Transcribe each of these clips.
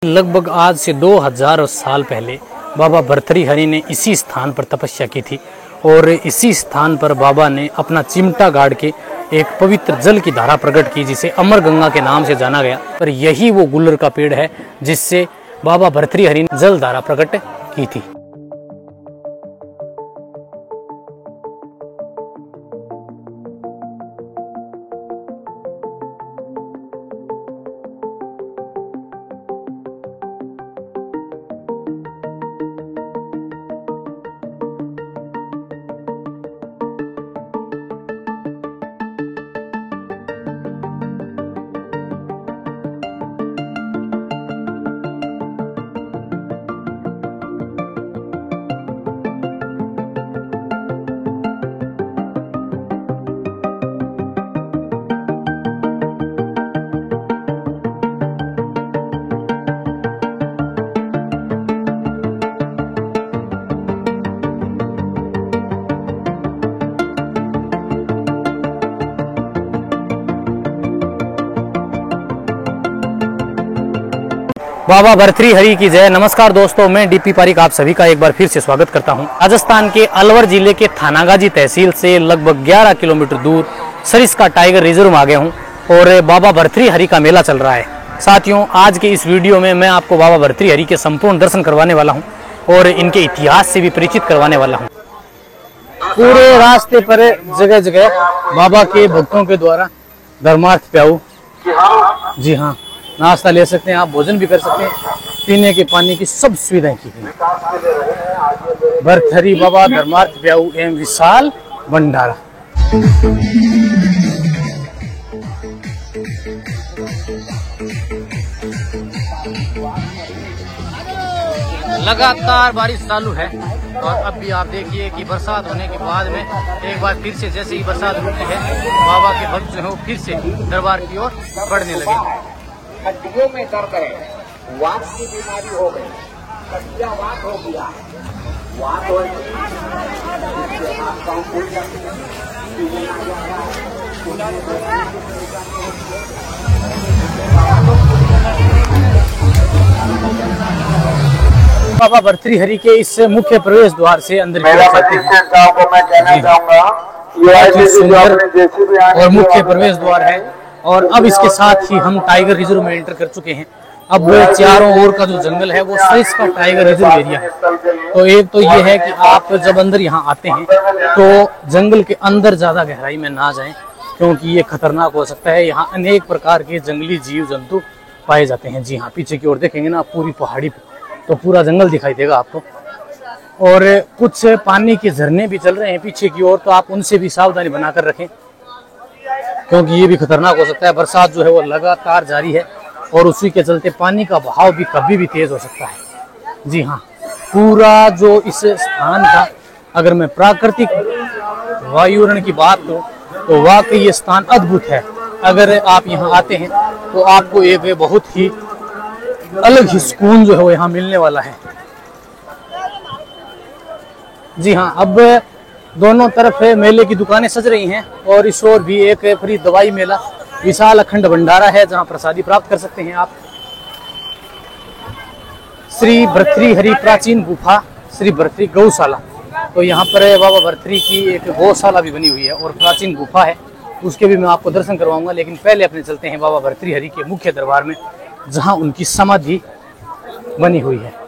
लगभग आज से 2000 साल पहले बाबा भर्तृहरि ने इसी स्थान पर तपस्या की थी और इसी स्थान पर बाबा ने अपना चिमटा गाड़ के एक पवित्र जल की धारा प्रकट की जिसे अमर गंगा के नाम से जाना गया। पर यही वो गुल्लर का पेड़ है जिससे बाबा भर्तृहरि ने जल धारा प्रकट की थी। बाबा भर्तृहरि की जय। नमस्कार दोस्तों, मैं डीपी पारिक आप सभी का एक बार फिर से स्वागत करता हूं। राजस्थान के अलवर जिले के थानागाजी तहसील से लगभग 11 किलोमीटर दूर सरिस्का टाइगर रिजर्व में आ गया हूं और बाबा भर्तृहरि का मेला चल रहा है। साथियों, आज के इस वीडियो में मैं आपको बाबा भर्तृहरि के संपूर्ण दर्शन करवाने वाला हूँ और इनके इतिहास से भी परिचित करवाने वाला हूँ। पूरे रास्ते पर जगह जगह बाबा के भक्तों के द्वारा धर्मार्थ प्याऊ, जी हाँ, नाश्ता ले सकते हैं आप, भोजन भी कर सकते हैं, पीने के पानी की सब सुविधाएं की गई। भर्तृहरि बाबा धर्मार्थ प्याऊ एवं विशाल भंडारा। लगातार बारिश चालू है और अब भी आप देखिए कि बरसात होने के बाद में एक बार फिर से जैसे ही बरसात रुकती है बाबा के भक्त जो है फिर से दरबार की ओर बढ़ने लगे। हड्डियों में दर्द है, वात की बीमारी हो गई, कटिया वात हो गया, वात हो बाबा भर्तृहरि के इस मुख्य प्रवेश द्वार से अंदर की ओर जाते हैं। गांव को मैं कहना चाहूंगा ये सुंदर और मुख्य प्रवेश द्वार है और अब इसके साथ ही हम टाइगर रिजर्व में एंटर कर चुके हैं। अब चारों ओर का जो जंगल है वो सरिस्का टाइगर रिजर्व एरिया है। तो एक तो ये है कि आप जब अंदर यहाँ आते हैं तो जंगल के अंदर ज्यादा गहराई में ना जाएं क्योंकि ये खतरनाक हो सकता है। यहाँ अनेक प्रकार के जंगली जीव जंतु पाए जाते हैं। जी हाँ, पीछे की ओर देखेंगे ना पूरी पहाड़ी तो पूरा जंगल दिखाई देगा आपको और कुछ पानी के झरने भी चल रहे हैं पीछे की ओर, तो आप उनसे भी सावधानी बनाकर रखें क्योंकि ये भी खतरनाक हो सकता है। बरसात जो है वो लगातार जारी है और उसी के चलते पानी का बहाव भी कभी भी तेज हो सकता है। जी हाँ, पूरा जो इस स्थान का अगर मैं प्राकृतिक वायुवरण की बात करूं तो वाकई ये स्थान अद्भुत है। अगर आप यहाँ आते हैं तो आपको एक बहुत ही अलग ही सुकून जो है वो यहाँ मिलने वाला है। जी हाँ, अब दोनों तरफ मेले की दुकानें सज रही हैं और इस ओर भी एक फ्री दवाई मेला विशाल अखंड भंडारा है जहां प्रसादी प्राप्त कर सकते हैं आप। श्री भर्तृहरि प्राचीन गुफा, श्री भर्तृ गौशाला, तो यहाँ पर बाबा भर्तृहरि की एक गौशाला भी बनी हुई है और प्राचीन गुफा है, उसके भी मैं आपको दर्शन करवाऊंगा। लेकिन पहले अपने चलते हैं बाबा भर्तृहरि के मुख्य दरबार में जहां उनकी समाधि बनी हुई है।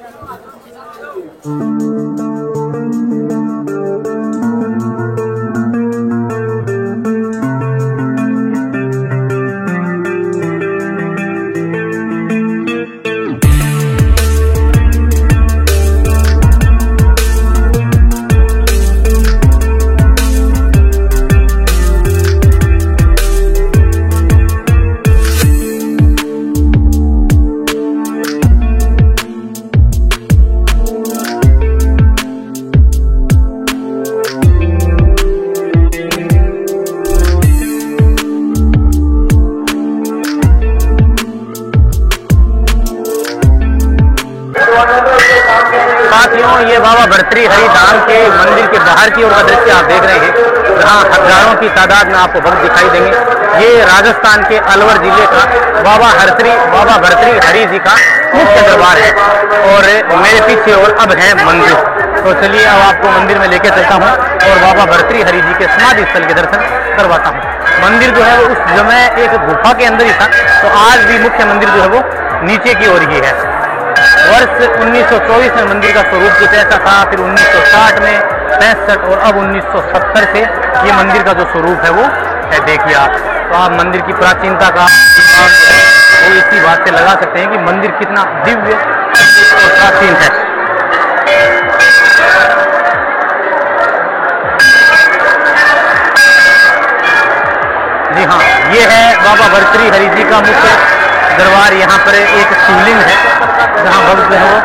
साथियों, ये बाबा भर्तृहरि धाम के मंदिर के बाहर की ओर का दृश्य आप देख रहे हैं जहाँ हजारों की तादाद में आपको भक्त दिखाई देंगे। ये राजस्थान के अलवर जिले का बाबा भर्तृहरि हरि जी का मुख्य दरबार है और मेरे पीछे और अब है मंदिर। तो चलिए अब आपको मंदिर में लेके चलता हूँ और बाबा भर्तृहरि जी के समाधि स्थल के दर्शन करवाता हूँ। मंदिर जो है उस समय एक गुफा के अंदर ही था, तो आज भी मुख्य मंदिर जो है वो नीचे की ओर ही है। वर्ष 1924 में मंदिर का स्वरूप कुछ ऐसा था, फिर 1960 में, 65 और अब 1970 से ये मंदिर का जो स्वरूप है वो है। देखिए आप, तो आप मंदिर की प्राचीनता का वो इसी बात से लगा सकते हैं कि मंदिर कितना दिव्य और प्राचीन है। जी हाँ, ये है बाबा भर्तृहरि जी का मुख्य दरबार। यहाँ पर एक शिवलिंग है जहाँ भक्त जो है वो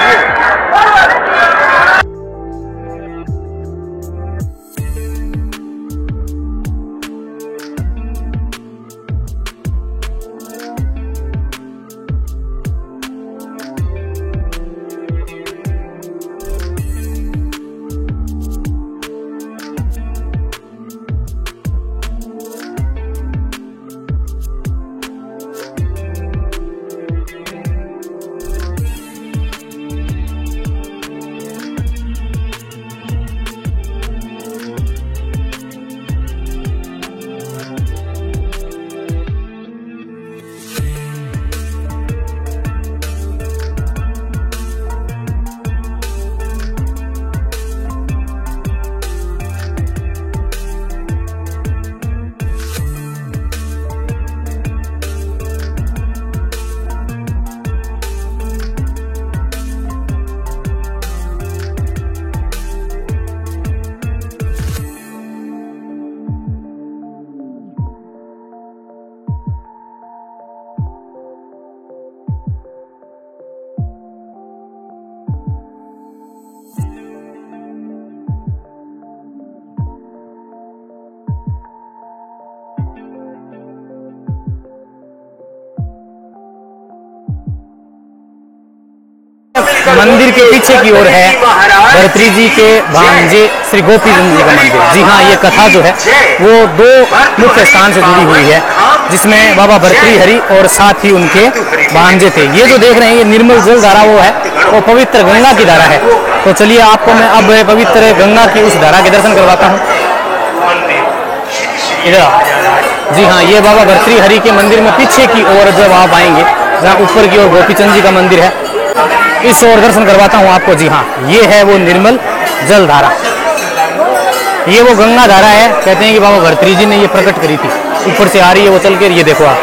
मंदिर के पीछे की ओर है भर्तृ जी के भांजे श्री गोपीचंद जी का मंदिर। जी हाँ, ये कथा जो है वो दो मुख्य स्थान से जुड़ी हुई है, जिसमें बाबा भर्तृहरि और साथ ही उनके भांजे थे। ये जो देख रहे हैं ये निर्मल जल धारा वो है, वो पवित्र गंगा की धारा है। तो चलिए आपको मैं अब पवित्र गंगा की उस धारा के दर्शन करवाता हूँ। इधर जी हाँ, ये बाबा भर्तृहरि के मंदिर में पीछे की ओर जब आप आएंगे, जहाँ ऊपर की ओर गोपीचंद जी का मंदिर है, इस ओर दर्शन करवाता हूँ आपको। जी हाँ, ये है वो निर्मल जल धारा, ये वो गंगा धारा है। कहते हैं कि बाबा भर्तृ जी ने ये प्रकट करी थी, ऊपर से आ रही है वो चल के। ये देखो आप,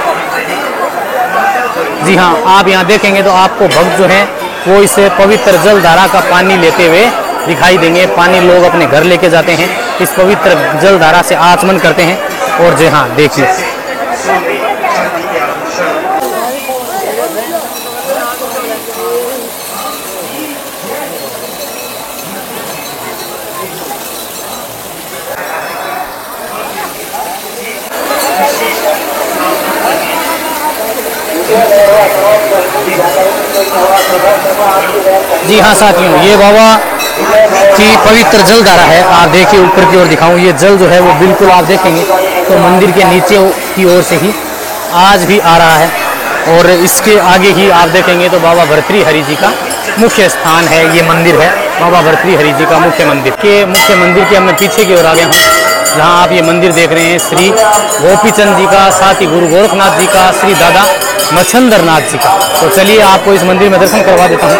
जी हाँ, आप यहाँ देखेंगे तो आपको भक्त जो है वो इस पवित्र जल धारा का पानी लेते हुए दिखाई देंगे। पानी लोग अपने घर लेके जाते हैं, इस पवित्र जल धारा से आचमन करते हैं। और जी हाँ, देखिए जी हाँ साथियों, ये बाबा की पवित्र जल धारा है। आप देखिए ऊपर की ओर दिखाऊं, ये जल जो है वो बिल्कुल आप देखेंगे तो मंदिर के नीचे की ओर से ही आज भी आ रहा है। और इसके आगे ही आप देखेंगे तो बाबा भर्तृहरि जी का मुख्य स्थान है, ये मंदिर है बाबा भर्तृहरि जी का मुख्य मंदिर। के मुख्य मंदिर के मैं पीछे की ओर आ गया हूँ, जहाँ आप ये मंदिर देख रहे हैं श्री गोपीचंद जी का, साथ ही गुरु गोरखनाथ जी का, श्री दादा मच्छंदर नाथ जी का। तो चलिए आपको इस मंदिर में दर्शन करवा देता हूँ।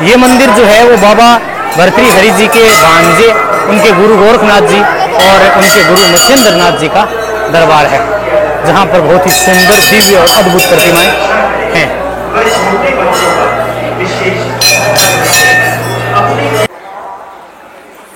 ये मंदिर जो है वो बाबा भर्तृहरि जी के भांजे, उनके गुरु गोरखनाथ जी और उनके गुरु मच्छंदर नाथ जी का दरबार है, जहाँ पर बहुत ही सुंदर, दिव्य और अद्भुत प्रतिमाएं हैं।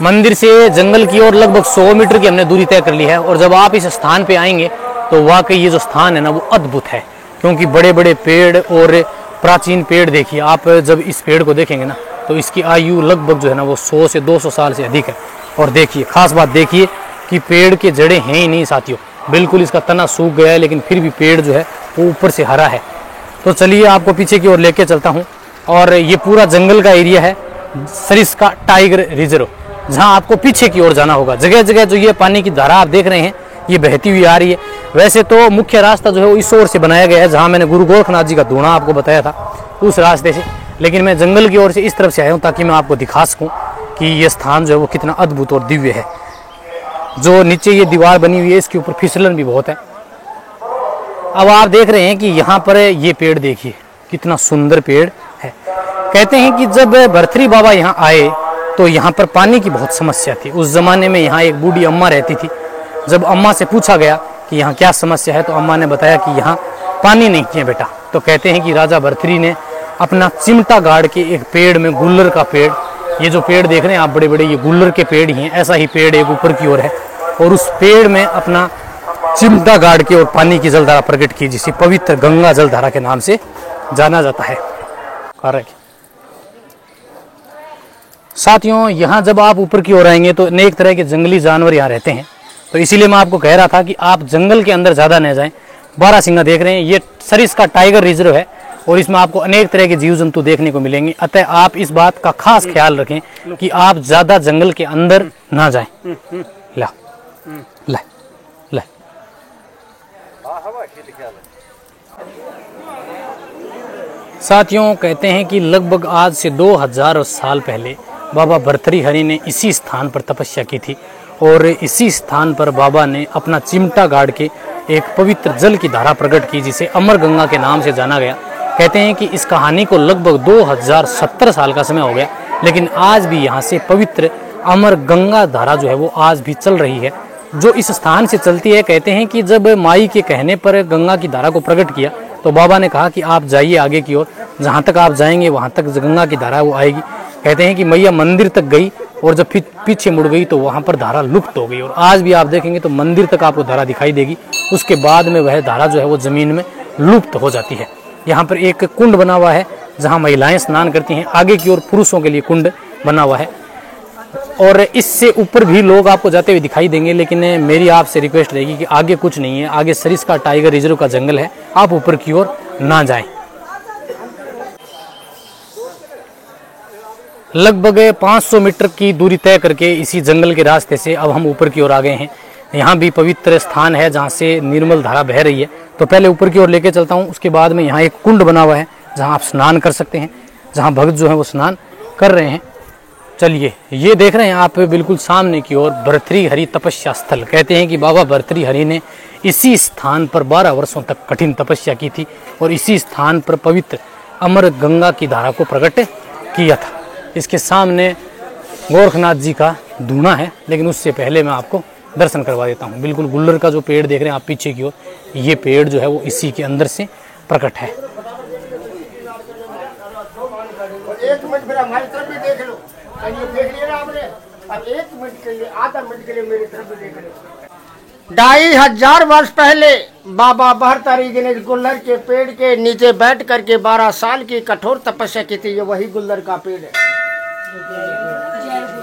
मंदिर से जंगल की ओर लगभग 100 मीटर की हमने दूरी तय कर ली है। और जब आप इस स्थान पे आएंगे तो वाकई ये जो स्थान है ना वो अद्भुत है, क्योंकि बड़े बड़े पेड़ और प्राचीन पेड़ देखिए आप। जब इस पेड़ को देखेंगे ना तो इसकी आयु लगभग जो है ना वो 100 से 200 साल से अधिक है। और देखिए, खास बात देखिए कि पेड़ के जड़ें हैं ही नहीं साथियों, बिल्कुल इसका तना सूख गया है, लेकिन फिर भी पेड़ जो है वो ऊपर से हरा है। तो चलिए आपको पीछे की ओर लेके चलता हूँ। और ये पूरा जंगल का एरिया है, सरिस्का टाइगर रिजर्व। जहां आपको पीछे की ओर जाना होगा। जगह जगह जो ये पानी की धारा आप देख रहे हैं ये बहती हुई आ रही है। वैसे तो मुख्य रास्ता जो है वो इस ओर से बनाया गया है, जहां मैंने गुरु गोरखनाथ जी का धूणा आपको बताया था उस रास्ते से, लेकिन मैं जंगल की ओर से इस तरफ से आया हूँ ताकि मैं आपको दिखा सकूँ कि ये स्थान जो है वो कितना अद्भुत और दिव्य है। जो नीचे ये दीवार बनी हुई है इसके ऊपर फिसलन भी बहुत है। अब आप देख रहे हैं कि यहाँ पर ये पेड़ देखिए कितना सुंदर पेड़ है। कहते हैं कि जब भरथरी बाबा यहाँ आए तो यहाँ पर पानी की बहुत समस्या थी। उस जमाने में यहाँ एक बूढ़ी अम्मा रहती थी। जब अम्मा से पूछा गया कि यहाँ क्या समस्या है तो अम्मा ने बताया कि यहाँ पानी नहीं है बेटा। तो कहते हैं कि राजा भरथरी ने अपना चिमटा गाड़ के एक पेड़ में, गुल्लर का पेड़, ये जो पेड़ देख रहे हैं आप बड़े बड़े, ये गुल्लर के पेड़ ही हैं, ऐसा ही पेड़ एक ऊपर की ओर है, और उस पेड़ में अपना चिमटा गाड़ के और पानी की जलधारा प्रकट की, जिसे पवित्र गंगा जलधारा के नाम से जाना जाता है। साथियों, यहाँ जब आप ऊपर की ओर आएंगे तो अनेक तरह के जंगली जानवर यहाँ रहते हैं, तो इसीलिए मैं आपको कह रहा था कि आप जंगल के अंदर ज़्यादा न जाएं। बारहसिंगा देख रहे हैं, ये सरिस्का टाइगर रिजर्व है और इसमें आपको अनेक तरह के जीव जंतु देखने को मिलेंगे। अतः आप इस बात का खास ख्याल रखें कि आप ज़्यादा जंगल के अंदर ना जाएं। ला ला ला साथियों, कहते हैं कि लगभग आज से 2000 साल पहले बाबा भर्तृहरि ने इसी स्थान पर तपस्या की थी और इसी स्थान पर बाबा ने अपना चिमटा गाड़ के एक पवित्र जल की धारा प्रकट की, जिसे अमर गंगा के नाम से जाना गया। कहते हैं कि इस कहानी को लगभग 2070 साल का समय हो गया, लेकिन आज भी यहाँ से पवित्र अमर गंगा धारा जो है वो आज भी चल रही है, जो इस स्थान से चलती है। कहते हैं कि जब माई के कहने पर गंगा की धारा को प्रकट किया तो बाबा ने कहा कि आप जाइए आगे की ओर, जहाँ तक आप जाएंगे वहाँ तक गंगा की धारा वो आएगी। कहते हैं कि मैया मंदिर तक गई और जब फिर पीछे मुड़ गई तो वहाँ पर धारा लुप्त हो गई, और आज भी आप देखेंगे तो मंदिर तक आपको धारा दिखाई देगी। उसके बाद में वह धारा जो है वो जमीन में लुप्त हो जाती है। यहाँ पर एक कुंड बना हुआ है जहाँ महिलाएं स्नान करती हैं, आगे की ओर पुरुषों के लिए कुंड बना हुआ है, और इससे ऊपर भी लोग आपको जाते हुए दिखाई देंगे। लेकिन मेरी आपसे रिक्वेस्ट रहेगी कि आगे कुछ नहीं है, आगे सरिस्का टाइगर रिजर्व का जंगल है, आप ऊपर की ओर ना जाएं। लगभग 500 मीटर की दूरी तय करके इसी जंगल के रास्ते से अब हम ऊपर की ओर आ गए हैं। यहाँ भी पवित्र स्थान है जहाँ से निर्मल धारा बह रही है, तो पहले ऊपर की ओर लेके चलता हूँ। उसके बाद में यहाँ एक कुंड बना हुआ है जहाँ आप स्नान कर सकते हैं, जहाँ भक्त जो है वो स्नान कर रहे हैं। चलिए, ये देख रहे हैं आप बिल्कुल सामने की ओर भर्तृहरि तपस्या स्थल। कहते हैं कि बाबा भर्तृहरि ने इसी स्थान पर 12 वर्षों तक कठिन तपस्या की थी और इसी स्थान पर पवित्र अमर गंगा की धारा को प्रकट किया था। इसके सामने गोरखनाथ जी का धूणा है, लेकिन उससे पहले मैं आपको दर्शन करवा देता हूँ। बिल्कुल गुल्लर का जो पेड़ देख रहे हैं आप पीछे की ओर, ये पेड़ जो है वो इसी के अंदर से प्रकट है। एक मिनट फिर हमारी तरफ भी देख लो, ये देख लिया ना आपने, अब 1 मिनट के लिए, आधा मिनट के लिए मेरी तरफ भी देख लो। 2500 वर्ष पहले बाबा भर्तृहरि जी ने गुल्लर के पेड़ के नीचे बैठ करके 12 साल की कठोर तपस्या की थी। ये वही गुल्लर का पेड़ है,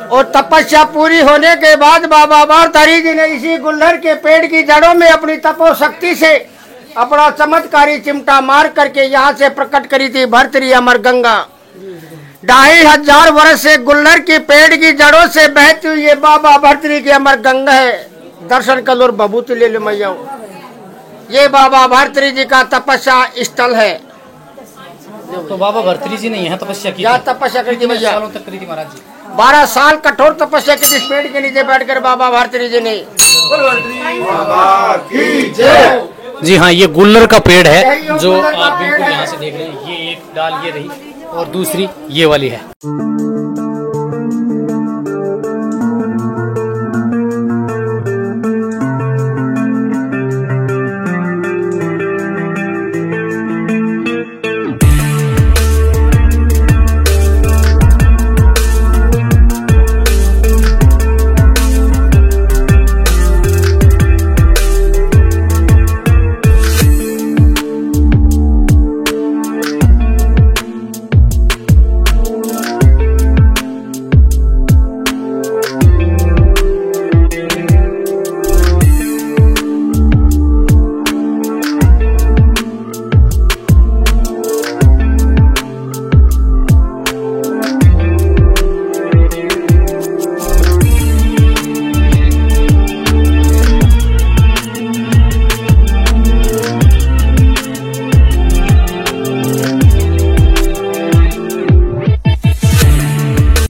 और तपस्या पूरी होने के बाद बाबा भर्तृहरि जी ने इसी गुल्लर के पेड़ की जड़ों में अपनी तपो शक्ति से अपना चमत्कारी चिमटा मार करके यहाँ से प्रकट करी थी भर्तृहरि अमर गंगा। 2500 वर्ष से गुल्लर की पेड़ की जड़ों से बहती हुई ये बाबा भर्तृहरि की अमर गंगा है। दर्शन कर लो और बबूती ले लो मैया। ये बाबा भर्तृहरि जी का तपस्या स्थल है। तो बाबा भर्तृहरि जी ने यहाँ तपस्या की, यहाँ तपस्या करी थी मैया, सालों तक करी थी महाराज जी। 12 साल कठोर तपस्या की इस पेड़ के नीचे बैठकर बाबा भर्तृहरि जी ने। जी हाँ, ये गुल्लर का पेड़ है जो आप बिल्कुल यहाँ से देख रहे हैं। ये एक डाल ये रही और दूसरी ये वाली है।